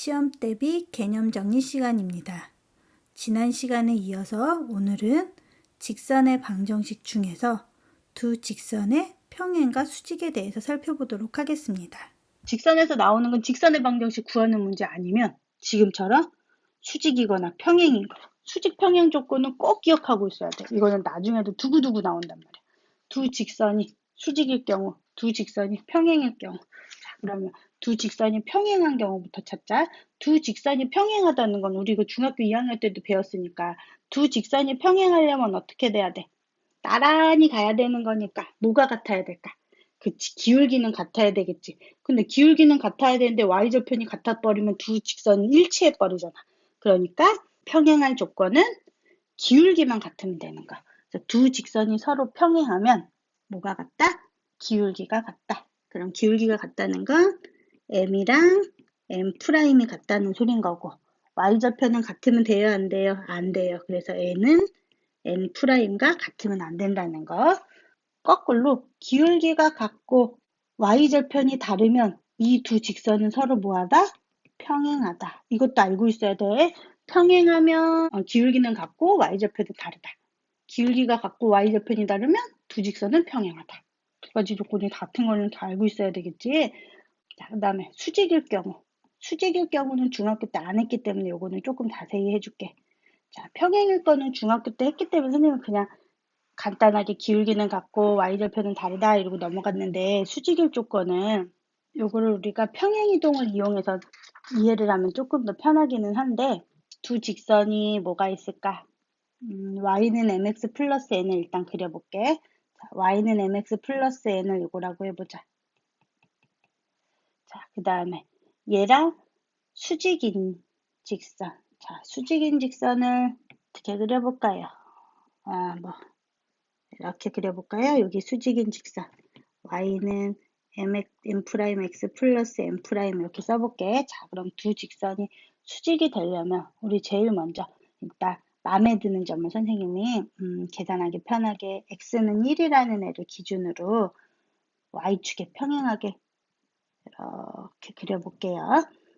시험 대비 개념 정리 시간입니다. 지난 시간에 이어서 오늘은 직선의 방정식 중에서 두 직선의 평행과 수직에 대해서 살펴보도록 하겠습니다. 직선에서 나오는 건 직선의 방정식 구하는 문제 아니면 지금처럼 수직이거나 평행인 거. 수직 평행 조건은 꼭 기억하고 있어야 돼. 이거는 나중에도 두고두고 나온단 말이야. 두 직선이 수직일 경우, 두 직선이 평행일 경우. 자, 그러면 두 직선이 평행한 경우부터 찾자. 두 직선이 평행하다는 건 우리 이거 중학교 2학년 때도 배웠으니까 두 직선이 평행하려면 어떻게 돼야 돼? 나란히 가야 되는 거니까 뭐가 같아야 될까? 그치, 기울기는 같아야 되겠지. 근데 기울기는 같아야 되는데 y절편이 같아버리면 두 직선은 일치해버리잖아. 그러니까 평행할 조건은 기울기만 같으면 되는 거야. 그래서 두 직선이 서로 평행하면 뭐가 같다? 기울기가 같다. 그럼 기울기가 같다는 건 m이랑 m'이 같다는 소린 거고 y절편은 같으면 돼요? 안 돼요? 안 돼요. 그래서 n은 n'과 같으면 안 된다는 거. 거꾸로 기울기가 같고 y절편이 다르면 이 두 직선은 서로 뭐하다? 평행하다. 이것도 알고 있어야 돼. 평행하면 기울기는 같고 y절편은 다르다. 기울기가 같고 y절편이 다르면 두 직선은 평행하다. 두 가지 조건이 같은 거는 다 알고 있어야 되겠지. 자, 그 다음에 수직일 경우. 수직일 경우는 중학교 때 안 했기 때문에 요거는 조금 자세히 해줄게. 자, 평행일 거는 중학교 때 했기 때문에 선생님은 그냥 간단하게 기울기는 같고 y절편은 다르다 이러고 넘어갔는데 수직일 조건은 요거를 우리가 평행이동을 이용해서 이해를 하면 조금 더 편하기는 한데 두 직선이 뭐가 있을까? y는 mx 플러스 n을 일단 그려볼게. 자, y는 mx 플러스 n을 이거라고 해보자. 자, 그 다음에 얘랑 수직인 직선. 자, 수직인 직선을 어떻게 그려볼까요? 이렇게 그려볼까요? 여기 수직인 직선 y는 m'x 플러스 m' 이렇게 써볼게. 자, 그럼 두 직선이 수직이 되려면 우리 제일 먼저 일단 마음에 드는 점을 선생님이 계산하기 편하게 x는 1이라는 애를 기준으로 y축에 평행하게 이렇게 그려볼게요.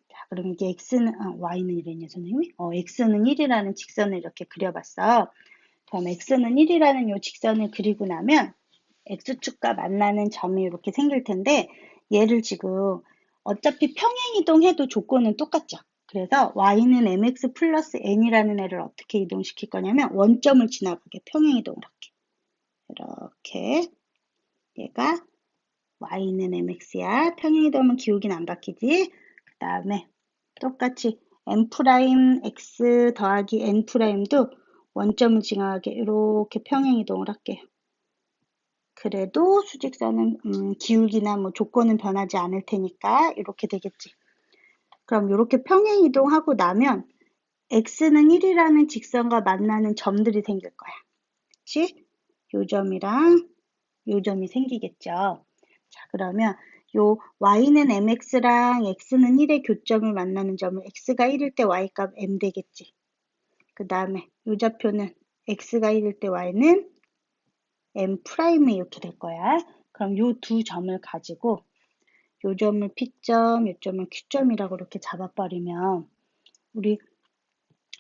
자, 그럼 이게 y는 1이냐 선생님이? x는 1이라는 직선을 이렇게 그려봤어. 그럼 x는 1이라는 이 직선을 그리고 나면 x축과 만나는 점이 이렇게 생길 텐데 얘를 지금 어차피 평행이동해도 조건은 똑같죠. 그래서 y는 mx 플러스 n이라는 애를 어떻게 이동시킬 거냐면 원점을 지나가게 평행이동을 할게. 이렇게 얘가 y는 mx야. 평행이동하면 기울기는 안 바뀌지. 그 다음에 똑같이 m'x 더하기 n'도 원점을 지나가게 이렇게 평행이동을 할게요. 그래도 수직선은 기울기나 뭐 조건은 변하지 않을 테니까 이렇게 되겠지. 그럼 이렇게 평행이동하고 나면 x는 1이라는 직선과 만나는 점들이 생길 거야. 그치? 요 점이랑 요 점이 생기겠죠. 자, 그러면 요 y는 mx랑 x는 1의 교점을 만나는 점은 x가 1일 때 y값 m 되겠지. 그 다음에 요 좌표는 x가 1일 때 y는 m'이 이렇게 될 거야. 그럼 요 두 점을 가지고 요 점을 P점, 요 점을 Q점이라고 이렇게 잡아버리면 우리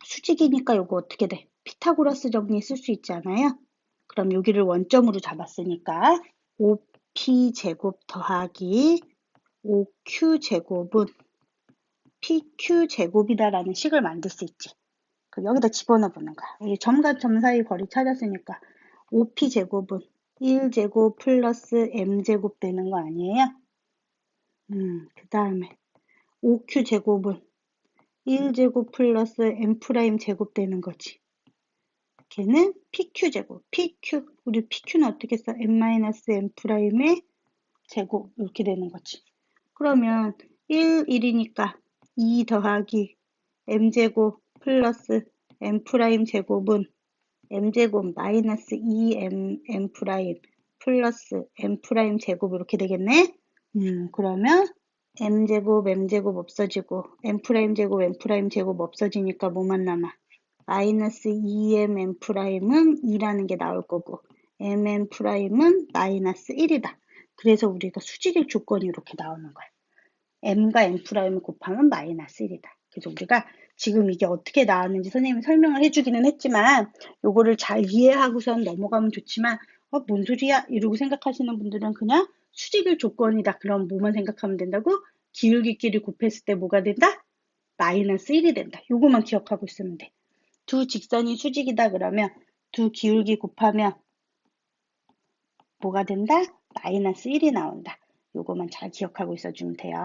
수직이니까 요거 어떻게 돼? 피타고라스 정리 쓸 수 있잖아요. 그럼 여기를 원점으로 잡았으니까 5P제곱 더하기 5Q제곱은 PQ제곱이다라는 식을 만들 수 있지. 그럼 여기다 집어넣어 보는 거야. 우리 점과 점 사이 거리 찾았으니까 5P제곱은 1제곱 플러스 m제곱 되는 거 아니에요? 그 다음에 5Q제곱은 1제곱 플러스 m' 제곱 되는 거지. 걔는 PQ제곱, PQ. 우리 PQ는 어떻게 써? m-m'의 제곱 이렇게 되는 거지. 그러면 1이니까 2 더하기 m제곱 플러스 m' 제곱은 m제곱 마이너스 2m 플러스 m' 제곱 이렇게 되겠네. 그러면 m제곱 m제곱 없어지고 m'제곱 m'제곱 없어지니까 뭐만 남아? 마이너스 2m'n 은 2라는 게 나올 거고 m'n 은 마이너스 1이다. 그래서 우리가 수직일 조건이 이렇게 나오는 거야. m과 m'을 곱하면 마이너스 1이다. 그래서 우리가 지금 이게 어떻게 나왔는지 선생님이 설명을 해주기는 했지만 요거를 잘 이해하고선 넘어가면 좋지만 뭔 소리야? 이러고 생각하시는 분들은 그냥 수직일 조건이다. 그럼 뭐만 생각하면 된다고? 기울기끼리 곱했을 때 뭐가 된다? 마이너스 1이 된다. 요거만 기억하고 있으면 돼. 두 직선이 수직이다 그러면 두 기울기 곱하면 뭐가 된다? 마이너스 1이 나온다. 요거만 잘 기억하고 있어주면 돼요.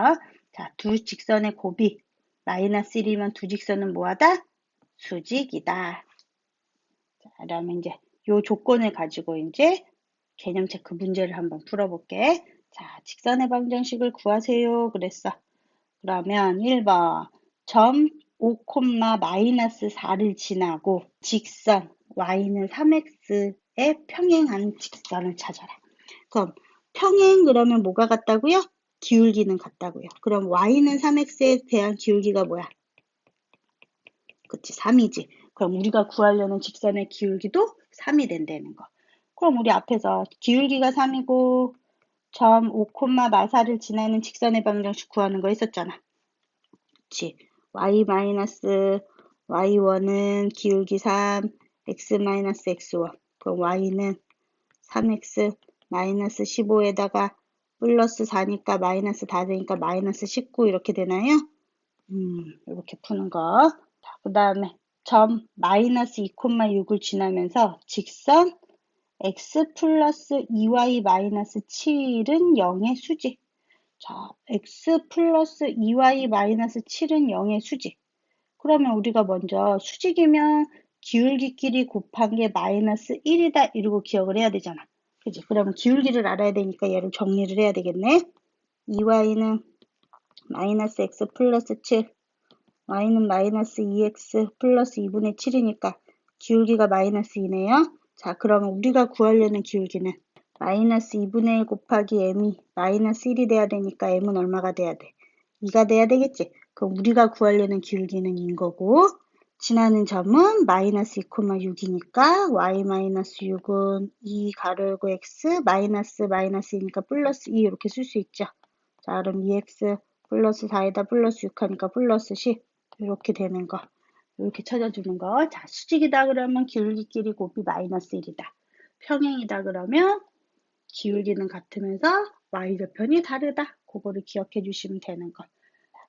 자, 두 직선의 곱이 마이너스 1이면 두 직선은 뭐하다? 수직이다. 자, 그러면 이제 요 조건을 가지고 이제 개념 체크 문제를 한번 풀어볼게. 자, 직선의 방정식을 구하세요. 그랬어. 그러면 1번 점 5, 마이너스 4를 지나고 직선 y는 3x에 평행한 직선을 찾아라. 그럼 평행 그러면 뭐가 같다고요? 기울기는 같다고요. 그럼 y는 3x에 대한 기울기가 뭐야? 그치, 3이지. 그럼 우리가 구하려는 직선의 기울기도 3이 된다는 거. 그럼 우리 앞에서 기울기가 3이고 점 5, 마사를 지나는 직선의 방정식 구하는 거 있었잖아. 그치. y-y1은 기울기 3, x-x1. 그럼 y는 3x 마이너스 15에다가 플러스 4니까 마이너스 4 되니까 마이너스 19 이렇게 되나요? 이렇게 푸는 거. 자, 그 다음에 점 마이너스 2,6을 지나면서 직선 x 플러스 2y 마이너스 7은 0의 수직. 자, x 플러스 2y 마이너스 7은 0의 수직. 그러면 우리가 먼저 수직이면 기울기끼리 곱한 게 마이너스 1이다 이러고 기억을 해야 되잖아. 그지? 그러면 기울기를 알아야 되니까 얘를 정리를 해야 되겠네. 2y는 마이너스 x 플러스 7, y는 마이너스 2x 플러스 2분의 7이니까 기울기가 마이너스 2네요. 자, 그러면 우리가 구하려는 기울기는 마이너스 2분의 1 곱하기 m이 마이너스 1이 돼야 되니까 m은 얼마가 돼야 돼? 2가 돼야 되겠지? 그럼 우리가 구하려는 기울기는 2인 거고 지나는 점은 마이너스 2,6이니까 y 마이너스 6은 2 가르고 x 마이너스 마이너스이니까 플러스 2 이렇게 쓸 수 있죠. 자, 그럼 2x 플러스 4에다 플러스 6 하니까 플러스 10 이렇게 되는 거. 이렇게 찾아주는 거. 자, 수직이다 그러면 기울기끼리 곱이 마이너스 1이다. 평행이다 그러면 기울기는 같으면서 y절편이 다르다. 그거를 기억해 주시면 되는 거.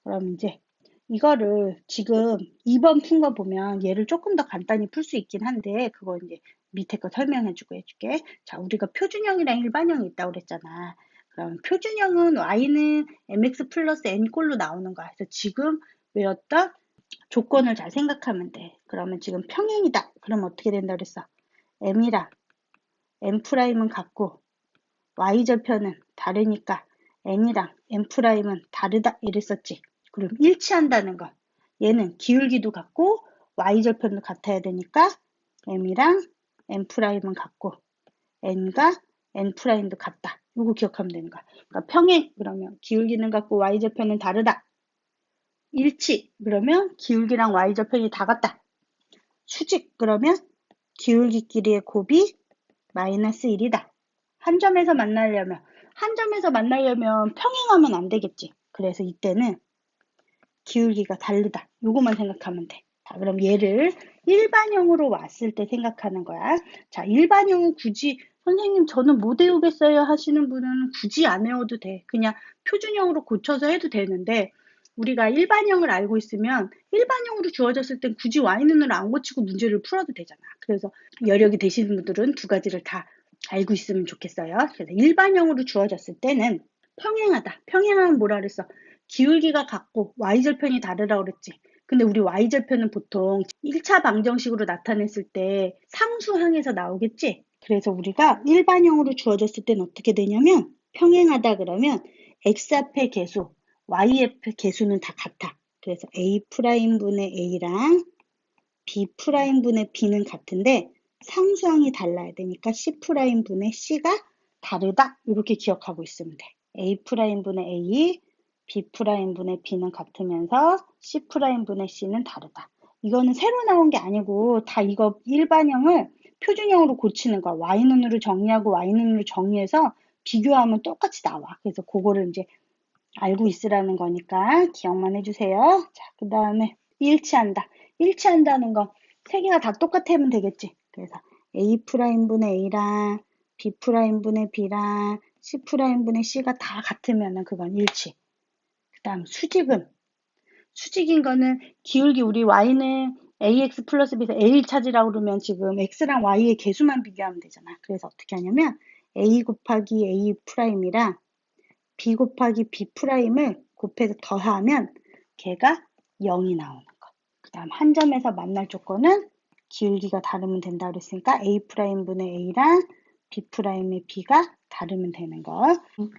그럼 이제 이거를 지금 2번 푼 거 보면 얘를 조금 더 간단히 풀 수 있긴 한데 그거 이제 밑에 거 설명해 주고 해줄게. 자, 우리가 표준형이랑 일반형이 있다고 그랬잖아. 그럼 표준형은 y는 mx 플러스 n 꼴로 나오는 거야. 그래서 지금 외웠던 조건을 잘 생각하면 돼. 그러면 지금 평행이다. 그러면 어떻게 된다 그랬어? m이랑 m'은 같고 y절편은 다르니까 n이랑 m'은 다르다 이랬었지. 그럼 일치한다는 거. 얘는 기울기도 같고 y절편도 같아야 되니까 m이랑 m'은 같고 n과 n'도 같다. 이거 기억하면 되는 거야. 그러니까 평행 그러면 기울기는 같고 y절편은 다르다. 일치 그러면 기울기랑 y절편이 다 같다. 수직 그러면 기울기끼리의 곱이 마이너스 1이다. 한 점에서 만나려면 평행하면 안 되겠지. 그래서 이때는 기울기가 다르다. 요거만 생각하면 돼. 자, 그럼 얘를 일반형으로 왔을 때 생각하는 거야. 자, 일반형은 굳이 선생님 저는 못 외우겠어요 하시는 분은 굳이 안 외워도 돼. 그냥 표준형으로 고쳐서 해도 되는데 우리가 일반형을 알고 있으면 일반형으로 주어졌을 땐 굳이 y는으로 안 고치고 문제를 풀어도 되잖아. 그래서 여력이 되시는 분들은 두 가지를 다 알고 있으면 좋겠어요. 그래서 일반형으로 주어졌을 때는 평행하다. 평행하면 뭐라 그랬어? 기울기가 같고 y절편이 다르다고 그랬지. 근데 우리 y절편은 보통 1차 방정식으로 나타냈을 때 상수항에서 나오겠지? 그래서 우리가 일반형으로 주어졌을 때는 어떻게 되냐면 평행하다 그러면 x 앞의 개수, y 앞의 개수는 다 같아. 그래서 a'분의 a랑 b'분의 b는 같은데 상수항이 달라야 되니까 c'분의 c가 다르다. 이렇게 기억하고 있으면 돼. a'분의 a, b'분의 b는 같으면서 c'분의 c는 다르다. 이거는 새로 나온 게 아니고 다 이거 일반형을 표준형으로 고치는 거야. y눈으로 정리하고 y눈으로 정리해서 비교하면 똑같이 나와. 그래서 그거를 이제 알고 있으라는 거니까 기억만 해주세요. 자, 그 다음에 일치한다. 일치한다는 건 세 개가 다 똑같으면 되겠지. 그래서 A'분의 A랑 B'분의 B랑 C'분의 C가 다 같으면 그건 일치. 그 다음 수직인 거는 기울기 우리 Y는 AX 플러스 B에서 A를 찾으라고 그러면 지금 X랑 Y의 개수만 비교하면 되잖아. 그래서 어떻게 하냐면 A 곱하기 A 프라임이랑 B 곱하기 B 프라임을 곱해서 더하면 걔가 0이 나오는 거. 그 다음 한 점에서 만날 조건은 기울기가 다르면 된다 그랬으니까 A 프라임분의 A랑 B 프라임의 B가 다르면 되는 거.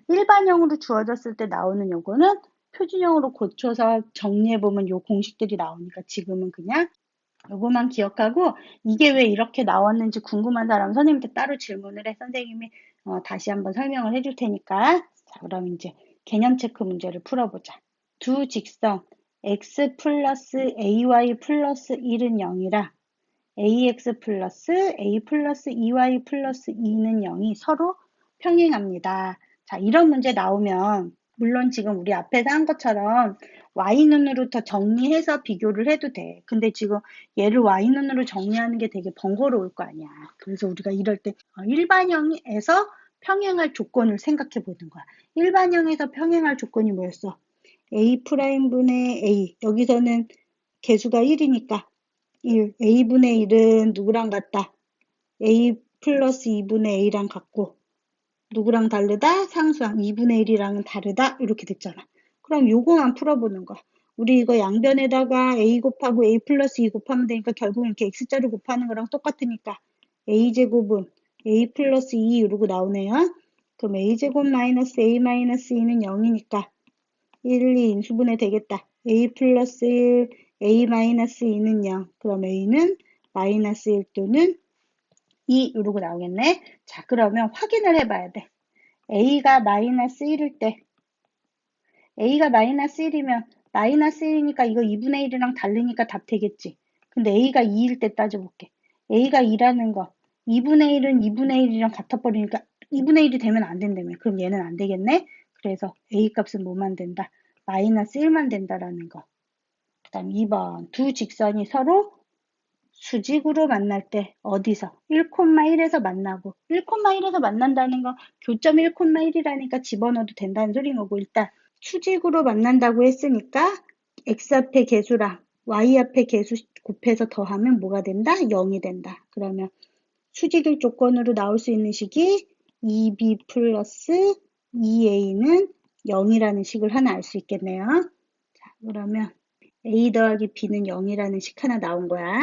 일반형으로 주어졌을 때 나오는 요거는 표준형으로 고쳐서 정리해보면 요 공식들이 나오니까 지금은 그냥 요거만 기억하고 이게 왜 이렇게 나왔는지 궁금한 사람은 선생님한테 따로 질문을 해. 선생님이 다시 한번 설명을 해줄 테니까. 자, 그럼 이제 개념 체크 문제를 풀어보자. 두 직선 x 플러스 ay 플러스 1은 0이라 ax 플러스 a 플러스 2y 플러스 2는 0이 서로 평행합니다. 자, 이런 문제 나오면 물론 지금 우리 앞에서 한 것처럼 y눈으로 더 정리해서 비교를 해도 돼. 근데 지금 얘를 y눈으로 정리하는 게 되게 번거로울 거 아니야. 그래서 우리가 이럴 때 일반형에서 평행할 조건을 생각해 보는 거야. 일반형에서 평행할 조건이 뭐였어? A'분의 A. 여기서는 개수가 1이니까 1. A분의 1은 누구랑 같다? A 플러스 2분의 A랑 같고 누구랑 다르다? 상수항 2분의 1이랑은 다르다? 이렇게 됐잖아. 그럼 요거만 풀어보는 거야. 우리 이거 양변에다가 A 곱하고 A 플러스 2 곱하면 되니까 결국 이렇게 X자를 곱하는 거랑 똑같으니까 A제곱은 A 플러스 2 이러고 나오네요. 그럼 A제곱 마이너스 A 마이너스 2는 0이니까 1, 2 인수분해 되겠다. A 플러스 1, A 마이너스 2는 0. 그럼 A는 마이너스 1 또는 2 이러고 나오겠네. 자, 그러면 확인을 해봐야 돼. A가 마이너스 1일 때 A가 마이너스 1이면 마이너스 1이니까 이거 2분의 1이랑 다르니까 답 되겠지. 근데 A가 2일 때 따져볼게. A가 2라는 거 2분의 1은 2분의 1이랑 같아버리니까 2분의 1이 되면 안 된다며. 그럼 얘는 안 되겠네. 그래서 A 값은 뭐만 된다? 마이너스 1만 된다라는 거. 그 다음 2번 두 직선이 서로 수직으로 만날 때 어디서? 1,1에서 만나고 1,1에서 만난다는 건 교점 1,1이라니까 집어넣어도 된다는 소린 거고 일단 수직으로 만난다고 했으니까 x 앞에 개수랑 y 앞에 개수 곱해서 더하면 뭐가 된다? 0이 된다. 그러면 수직일 조건으로 나올 수 있는 식이 2b 플러스 2a는 0이라는 식을 하나 알 수 있겠네요. 자, 그러면 a 더하기 b는 0이라는 식 하나 나온 거야.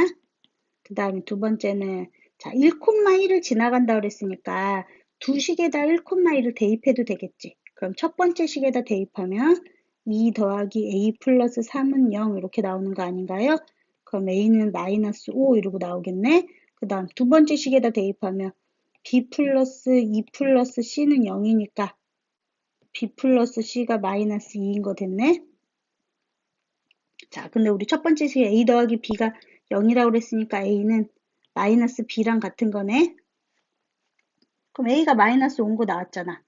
그 다음에 두 번째는 자 1,1을 지나간다 그랬으니까 두 식에다 1,1을 대입해도 되겠지. 그럼 첫 번째 식에다 대입하면 2 더하기 a 플러스 3은 0 이렇게 나오는 거 아닌가요? 그럼 a는 마이너스 5 이러고 나오겠네. 그 다음 두 번째 식에다 대입하면 b 플러스 2 플러스 c는 0이니까 b 플러스 c가 마이너스 2인 거 됐네. 자, 근데 우리 첫 번째 식에 a 더하기 b가 0이라고 그랬으니까 a는 마이너스 b랑 같은 거네. 그럼 a가 마이너스 5인 거 나왔잖아.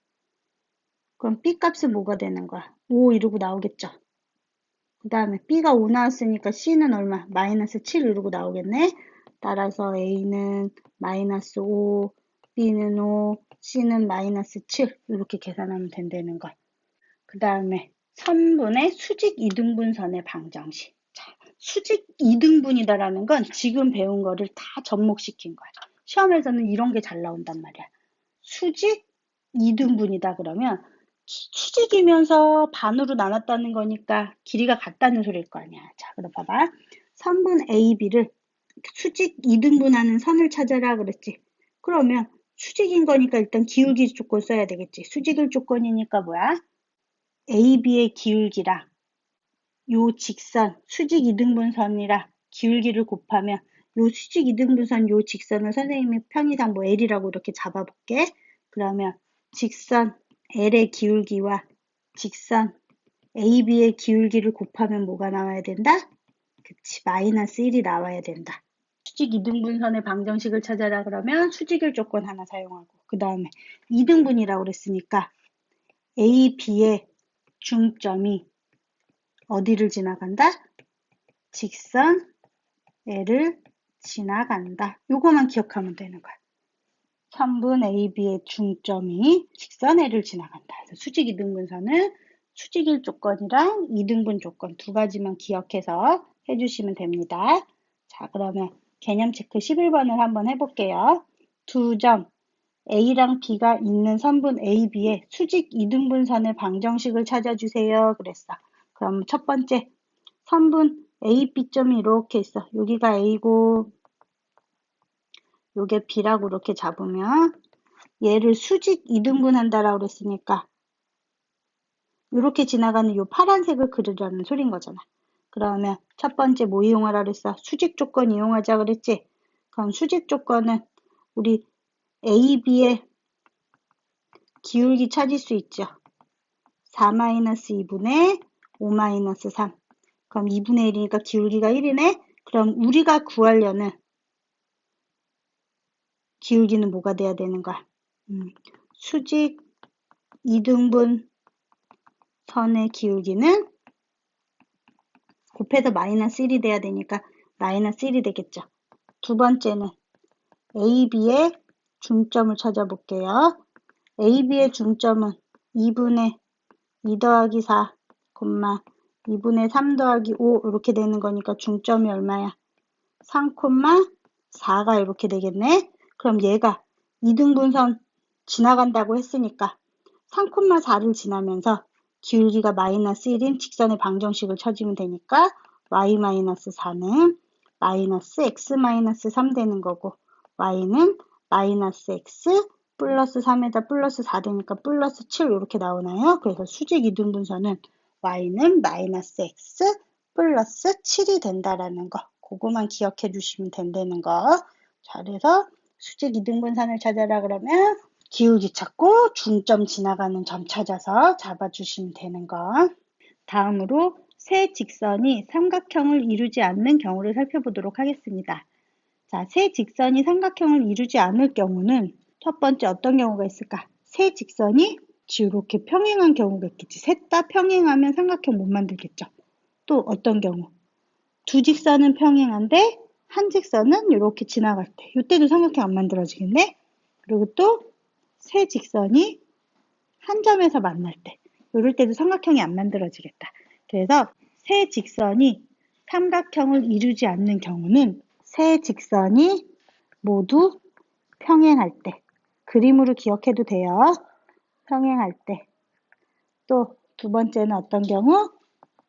그럼 b 값은 뭐가 되는 거야? 5 이러고 나오겠죠. 그 다음에 b가 5 나왔으니까 c는 얼마? 마이너스 7 이러고 나오겠네. 따라서 a는 마이너스 5, b는 5, c는 마이너스 7 이렇게 계산하면 된다는 거. 그 다음에 선분의 수직 이등분선의 방정식. 자, 수직 이등분이다라는 건 지금 배운 거를 다 접목시킨 거야. 시험에서는 이런 게 잘 나온단 말이야. 수직 이등분이다 그러면 수직이면서 반으로 나눴다는 거니까 길이가 같다는 소리일 거 아니야. 자, 그럼 봐봐. 선분 AB를 수직 이등분하는 선을 찾아라 그랬지. 그러면 수직인 거니까 일단 기울기 조건 써야 되겠지. 수직일 조건이니까 뭐야? AB의 기울기랑 요 직선 수직 이등분선이랑 기울기를 곱하면 요 수직 이등분선 요 직선을 선생님이 편의상 뭐 L이라고 이렇게 잡아볼게. 그러면 직선 L의 기울기와 직선 AB의 기울기를 곱하면 뭐가 나와야 된다? 그치, 마이너스 1이 나와야 된다. 수직 이등분선의 방정식을 찾아라 그러면 수직일 조건 하나 사용하고 그 다음에 이등분이라고 그랬으니까 A, B의 중점이 어디를 지나간다? 직선 L을 지나간다. 요거만 기억하면 되는 거야. 선분 AB의 중점이 직선 L을 지나간다. 그래서 수직 이등분선은 수직일 조건이랑 이등분 조건 두 가지만 기억해서 해주시면 됩니다. 자, 그러면 개념 체크 11번을 한번 해볼게요. 두 점 A랑 B가 있는 선분 AB의 수직 이등분선의 방정식을 찾아주세요. 그랬어. 그럼 첫 번째 선분 A, B점이 이렇게 있어. 여기가 A고 요게 B라고 이렇게 잡으면 얘를 수직 이등분한다라고 그랬으니까 이렇게 지나가는 요 파란색을 그리라는 소린 거잖아. 그러면 첫 번째 뭐 이용하라 그랬어? 수직 조건 이용하자 그랬지? 그럼 수직 조건은 우리 A, B의 기울기 찾을 수 있죠. 4-2분의 5-3. 그럼 2분의 1이니까 기울기가 1이네? 그럼 우리가 구하려는 기울기는 뭐가 돼야 되는 거야? 수직 이등분 선의 기울기는 곱해서 마이너스 1이 돼야 되니까 마이너스 1이 되겠죠. 두 번째는 AB의 중점을 찾아볼게요. AB의 중점은 2분의 2 더하기 4, 2분의 3 더하기 5 이렇게 되는 거니까 중점이 얼마야? 3, 4가 이렇게 되겠네. 그럼 얘가 이등분선 지나간다고 했으니까 3, 4를 지나면서 기울기가 마이너스 1인 직선의 방정식을 찾으면 되니까 y-4는 마이너스 x-3 되는 거고 y는 마이너스 x 플러스 3에다 플러스 4 되니까 플러스 7 이렇게 나오나요? 그래서 수직 이등분선은 y는 마이너스 x 플러스 7이 된다라는 거. 그거만 기억해 주시면 된다는 거. 자, 그래서 수직 이등분선을 찾아라 그러면 기울기 찾고 중점 지나가는 점 찾아서 잡아주시면 되는 거. 다음으로 세 직선이 삼각형을 이루지 않는 경우를 살펴보도록 하겠습니다. 자, 세 직선이 삼각형을 이루지 않을 경우는 첫 번째 어떤 경우가 있을까? 세 직선이 이렇게 평행한 경우가 있겠지. 셋 다 평행하면 삼각형 못 만들겠죠. 또 어떤 경우? 두 직선은 평행한데 한 직선은 이렇게 지나갈 때. 이때도 삼각형 안 만들어지겠네. 그리고 또 세 직선이 한 점에서 만날 때. 이럴 때도 삼각형이 안 만들어지겠다. 그래서 세 직선이 삼각형을 이루지 않는 경우는 세 직선이 모두 평행할 때. 그림으로 기억해도 돼요. 평행할 때. 또 두 번째는 어떤 경우?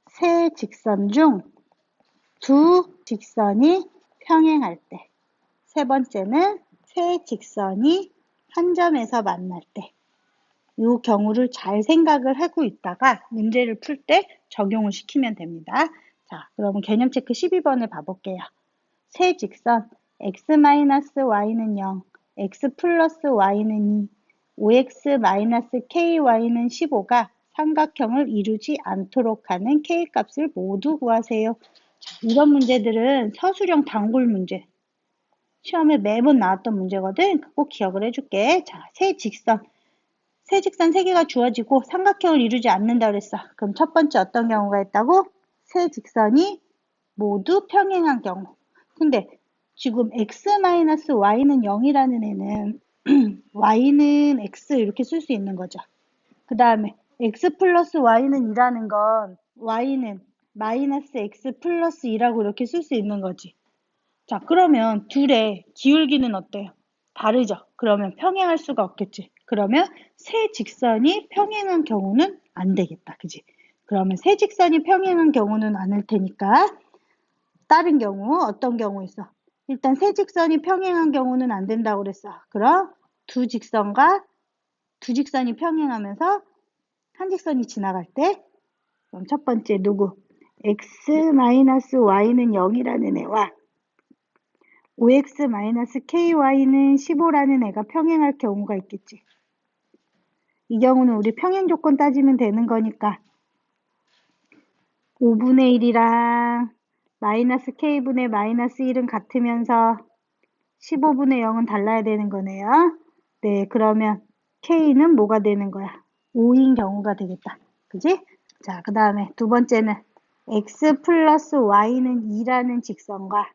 세 직선 중 두 직선이 평행할 때. 세 번째는 세 직선이 한 점에서 만날 때. 이 경우를 잘 생각을 하고 있다가 문제를 풀 때 적용을 시키면 됩니다. 자, 그러면 개념 체크 12번을 봐볼게요. 세 직선 x-y는 0, x 플러스 y는 2, 5x-ky는 15가 삼각형을 이루지 않도록 하는 k값을 모두 구하세요. 자, 이런 문제들은 서술형 단골 문제. 시험에 매번 나왔던 문제거든. 꼭 기억을 해줄게. 자, 세 직선 3개가 주어지고 삼각형을 이루지 않는다 그랬어. 그럼 첫 번째 어떤 경우가 있다고? 세 직선이 모두 평행한 경우. 근데 지금 x-y는 0이라는 애는 y는 x 이렇게 쓸 수 있는 거죠. 그 다음에 x 플러스 y는 2라는 건 y는 마이너스 x 플러스 2라고 이렇게 쓸 수 있는 거지. 자, 그러면 둘의 기울기는 어때요? 다르죠? 그러면 평행할 수가 없겠지. 그러면 세 직선이 평행한 경우는 안 되겠다. 그지? 그러면 세 직선이 평행한 경우는 않을 테니까 다른 경우 어떤 경우 있어? 일단 세 직선이 평행한 경우는 안 된다고 그랬어. 그럼 두 직선이 평행하면서 한 직선이 지나갈 때 그럼 첫 번째 누구? x-y는 0이라는 애와 5x-ky는 15라는 애가 평행할 경우가 있겠지. 이 경우는 우리 평행 조건 따지면 되는 거니까 5분의 1이랑 마이너스 k분의 마이너스 1은 같으면서 15분의 0은 달라야 되는 거네요. 네, 그러면 k는 뭐가 되는 거야? 5인 경우가 되겠다. 그지? 자, 그 다음에 두 번째는 x 플러스 y는 2라는 직선과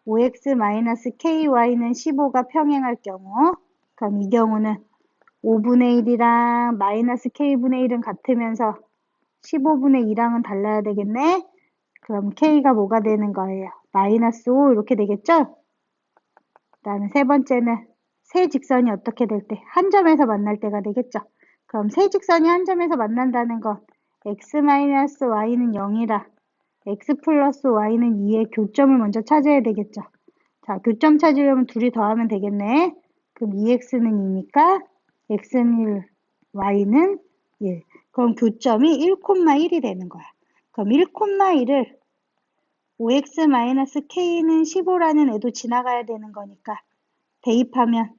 5x 마이너스 ky는 15가 평행할 경우, 그럼 이 경우는 5분의 1이랑 마이너스 k분의 1은 같으면서 15분의 2랑은 달라야 되겠네. 그럼 k가 뭐가 되는 거예요? 마이너스 5 이렇게 되겠죠? 그 다음에 세 번째는 세 직선이 어떻게 될 때? 한 점에서 만날 때가 되겠죠? 그럼 세 직선이 한 점에서 만난다는 건 x 마이너스 y는 0이라 x 플러스 y는 2의 교점을 먼저 찾아야 되겠죠? 자, 교점 찾으려면 둘이 더하면 되겠네. 그럼 2x는 2니까 x는 1, y는 1. 그럼 교점이 1,1이 되는 거야. 그럼 1,1을 5x-k는 15라는 애도 지나가야 되는 거니까 대입하면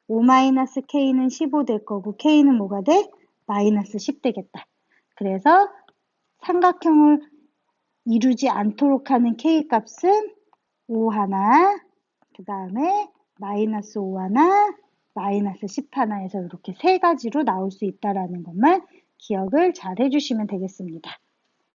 5-k는 15 될 거고 k는 뭐가 돼? 마이너스 10 되겠다. 그래서 삼각형을 이루지 않도록 하는 k 값은 5 하나, 그 다음에 마이너스 5 하나, 마이너스 10 하나에서 이렇게 세 가지로 나올 수 있다는 것만 기억을 잘 해주시면 되겠습니다.